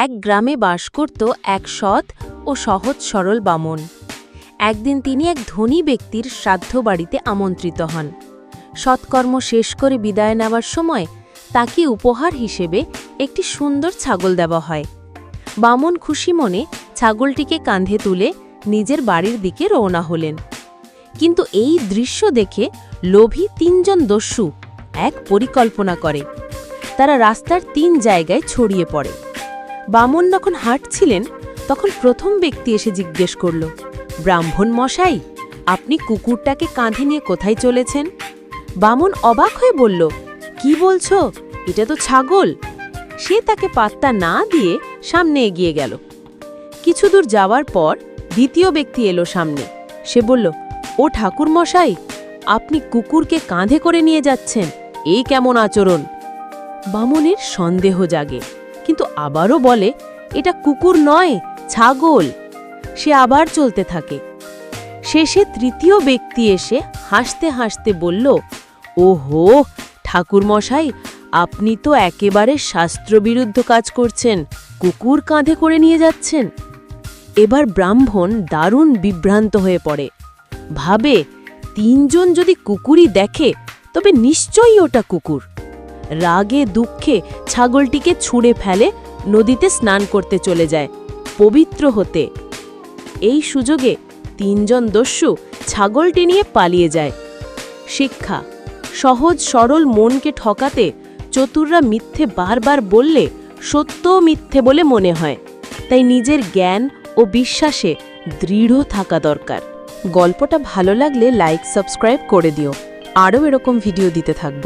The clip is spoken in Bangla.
এক গ্রামে বাস করত এক সৎ ও সহজ সরল বামন। একদিন তিনি এক ধনী ব্যক্তির শ্রাদ্ধ বাড়িতে আমন্ত্রিত হন। সৎকর্ম শেষ করে বিদায় নেওয়ার সময় তাকে উপহার হিসেবে একটি সুন্দর ছাগল দেওয়া হয়। বামন খুশি মনে ছাগলটিকে কাঁধে তুলে নিজের বাড়ির দিকে রওনা হলেন। কিন্তু এই দৃশ্য দেখে লোভী তিনজন দস্যু এক পরিকল্পনা করে। তারা রাস্তার ৩ জায়গায় ছড়িয়ে পড়ে। বামন যখন হাঁটছিলেন তখন প্রথম ব্যক্তি এসে জিজ্ঞেস করল, ব্রাহ্মণ মশাই, আপনি কুকুরটাকে কাঁধে নিয়ে কোথায় চলেছেন? বামন অবাক হয়ে বলল, কি বলছো? এটা তো ছাগল। সে তাকে পাত্তা না দিয়ে সামনে এগিয়ে গেল। কিছু দূর যাওয়ার পর দ্বিতীয় ব্যক্তি এলো সামনে। সে বলল, ও ঠাকুর মশাই, আপনি কুকুরকে কাঁধে করে নিয়ে যাচ্ছেন, এই কেমন আচরণ? বামনের সন্দেহ জাগে, কিন্তু আবারও বলে, এটা কুকুর নয়, ছাগল। সে আবার চলতে থাকে। শেষে তৃতীয় ব্যক্তি এসে হাসতে হাসতে বলল, ওহো ঠাকুর মশাই, আপনি তো একেবারে শাস্ত্রবিরুদ্ধ কাজ করছেন, কুকুর কাঁধে করে নিয়ে যাচ্ছেন। এবার ব্রাহ্মণ দারুণ বিভ্রান্ত হয়ে পড়ে। ভাবে, ৩ জন যদি কুকুরই দেখে তবে নিশ্চয়ই ওটা কুকুর। রাগে দুঃখে ছাগলটিকে ছুঁড়ে ফেলে নদীতে স্নান করতে চলে যায়, পবিত্র হতে। এই সুযোগে ৩ জন দস্যু ছাগলটি নিয়ে পালিয়ে যায়। শিক্ষা: সহজ সরল মনকে ঠকাতে চতুররা মিথ্যে বারবার বললে সত্যও মিথ্যে বলে মনে হয়। তাই নিজের জ্ঞান ও বিশ্বাসে দৃঢ় থাকা দরকার। গল্পটা ভালো লাগলে লাইক সাবস্ক্রাইব করে দিও। আরও এরকম ভিডিও দিতে থাকব।